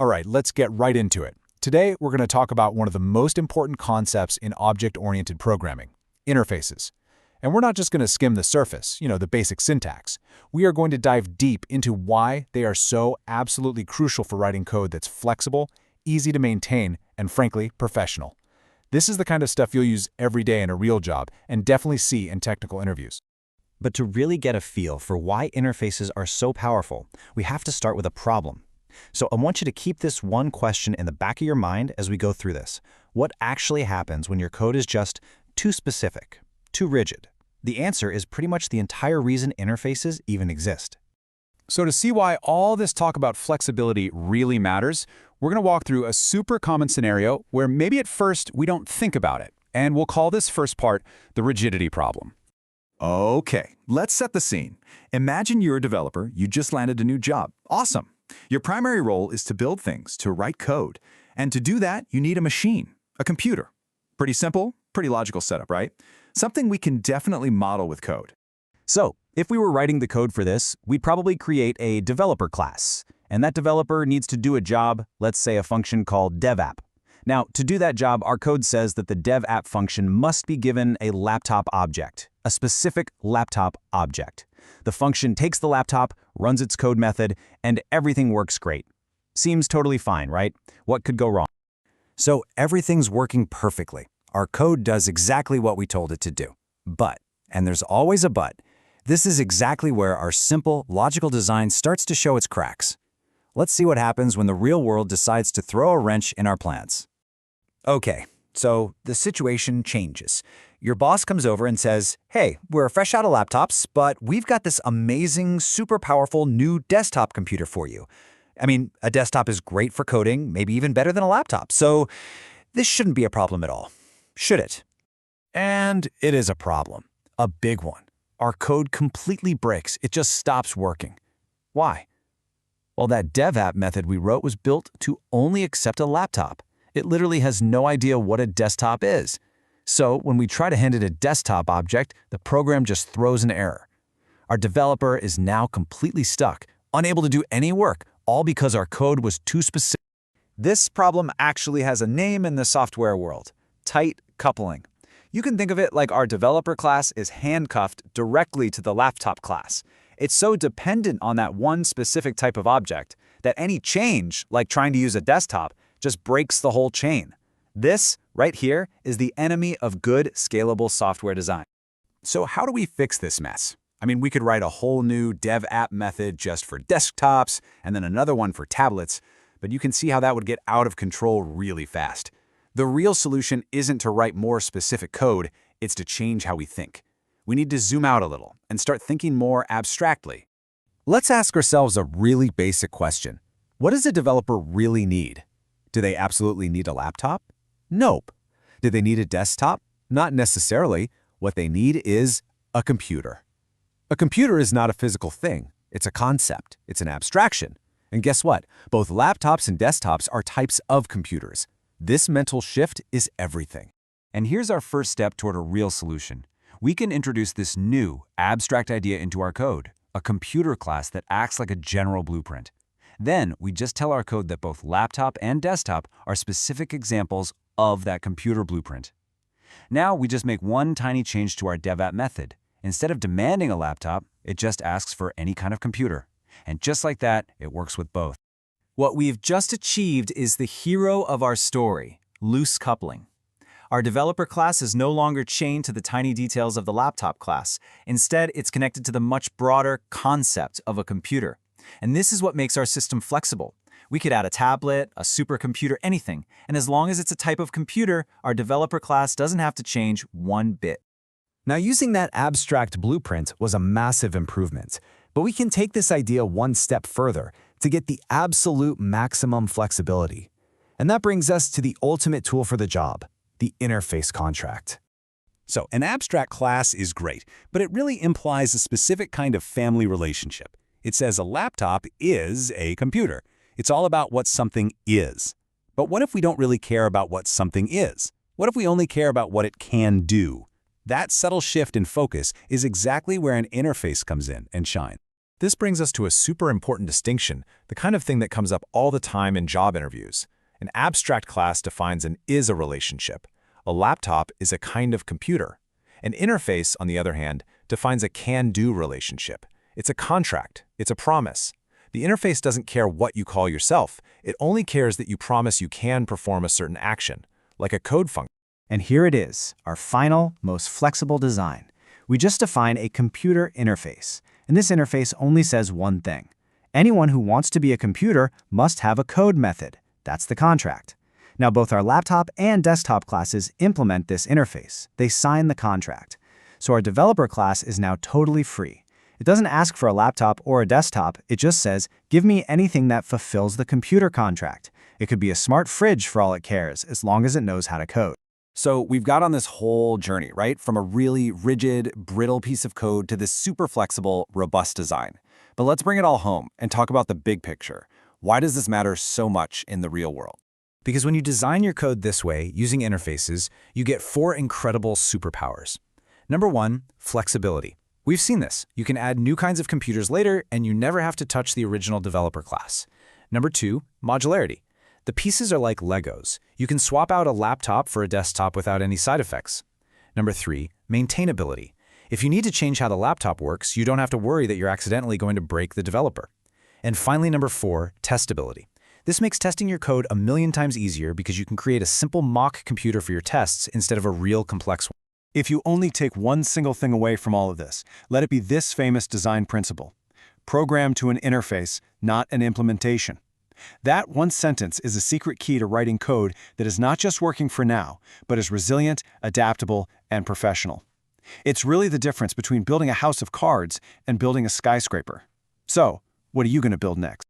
All right, let's get right into it. Today, we're going to talk about one of the most important concepts in object-oriented programming, interfaces. And we're not just going to skim the surface, the basic syntax. We are going to dive deep into why they are so absolutely crucial for writing code that's flexible, easy to maintain, and frankly, professional. This is the kind of stuff you'll use every day in a real job and definitely see in technical interviews. But to really get a feel for why interfaces are so powerful, we have to start with a problem. So I want you to keep this one question in the back of your mind as we go through this. What actually happens when your code is just too specific, too rigid? The answer is pretty much the entire reason interfaces even exist. So to see why all this talk about flexibility really matters, we're going to walk through a super common scenario where maybe at first we don't think about it. And we'll call this first part the rigidity problem. Okay, let's set the scene. Imagine you're a developer, you just landed a new job. Awesome. Your primary role is to build things, to write code. And to do that, you need a machine, a computer. Pretty simple, pretty logical setup, right? Something we can definitely model with code. So, if we were writing the code for this, we'd probably create a developer class. And that developer needs to do a job, let's say a function called devapp. Now, to do that job, our code says that the devapp function must be given a laptop object, a specific laptop object. The function takes the laptop, runs its code method, and everything works great. Seems totally fine, right? What could go wrong? So everything's working perfectly. Our code does exactly what we told it to do. But, and there's always a but, this is exactly where our simple, logical design starts to show its cracks. Let's see what happens when the real world decides to throw a wrench in our plans. Okay, so the situation changes. Your boss comes over and says, hey, we're fresh out of laptops, but we've got this amazing, super powerful new desktop computer for you. I mean, a desktop is great for coding, maybe even better than a laptop, so this shouldn't be a problem at all, should it? And it is a problem, a big one. Our code completely breaks, it just stops working. Why? Well, that devapp method we wrote was built to only accept a laptop. It literally has no idea what a desktop is. So when we try to hand it a desktop object, the program just throws an error. Our developer is now completely stuck, unable to do any work, all because our code was too specific. This problem actually has a name in the software world: tight coupling. You can think of it like our developer class is handcuffed directly to the laptop class. It's so dependent on that one specific type of object that any change, like trying to use a desktop, just breaks the whole chain. This, right here, is the enemy of good, scalable software design. So how do we fix this mess? I mean, we could write a whole new devapp method just for desktops, and then another one for tablets, but you can see how that would get out of control really fast. The real solution isn't to write more specific code, it's to change how we think. We need to zoom out a little and start thinking more abstractly. Let's ask ourselves a really basic question. What does a developer really need? Do they absolutely need a laptop? Nope. Do they need a desktop? Not necessarily. What they need is a computer. A computer is not a physical thing. It's a concept. It's an abstraction. And guess what? Both laptops and desktops are types of computers. This mental shift is everything. And here's our first step toward a real solution. We can introduce this new, abstract idea into our code, a computer class that acts like a general blueprint. Then we just tell our code that both laptop and desktop are specific examples of that computer blueprint. Now we just make one tiny change to our devapp method. Instead of demanding a laptop, it just asks for any kind of computer. And just like that, it works with both. What we've just achieved is the hero of our story: loose coupling. Our developer class is no longer chained to the tiny details of the laptop class. Instead, it's connected to the much broader concept of a computer. And this is what makes our system flexible. We could add a tablet, a supercomputer, anything. And as long as it's a type of computer, our developer class doesn't have to change one bit. Now, using that abstract blueprint was a massive improvement, but we can take this idea one step further to get the absolute maximum flexibility. And that brings us to the ultimate tool for the job, the interface contract. So an abstract class is great, but it really implies a specific kind of family relationship. It says a laptop is a computer. It's all about what something is. But what if we don't really care about what something is? What if we only care about what it can do? That subtle shift in focus is exactly where an interface comes in and shines. This brings us to a super important distinction, the kind of thing that comes up all the time in job interviews. An abstract class defines an is a relationship. A laptop is a kind of computer. An interface, on the other hand, defines a can-do relationship. It's a contract. It's a promise. The interface doesn't care what you call yourself. It only cares that you promise you can perform a certain action, like a code function. And here it is, our final, most flexible design. We just define a computer interface, and this interface only says one thing. Anyone who wants to be a computer must have a code method. That's the contract. Now, both our laptop and desktop classes implement this interface. They sign the contract. So our developer class is now totally free. It doesn't ask for a laptop or a desktop. It just says, give me anything that fulfills the computer contract. It could be a smart fridge for all it cares, as long as it knows how to code. So we've got on this whole journey, right? From a really rigid, brittle piece of code to this super flexible, robust design. But let's bring it all home and talk about the big picture. Why does this matter so much in the real world? Because when you design your code this way, using interfaces, you get 4 incredible superpowers. Number 1, flexibility. We've seen this. You can add new kinds of computers later, and you never have to touch the original developer class. Number 2, modularity. The pieces are like Legos. You can swap out a laptop for a desktop without any side effects. Number 3, maintainability. If you need to change how the laptop works, you don't have to worry that you're accidentally going to break the developer. And finally, number 4, testability. This makes testing your code a million times easier because you can create a simple mock computer for your tests instead of a real complex one. If you only take one single thing away from all of this, let it be this famous design principle. Program to an interface, not an implementation. That one sentence is a secret key to writing code that is not just working for now, but is resilient, adaptable, and professional. It's really the difference between building a house of cards and building a skyscraper. So, what are you going to build next?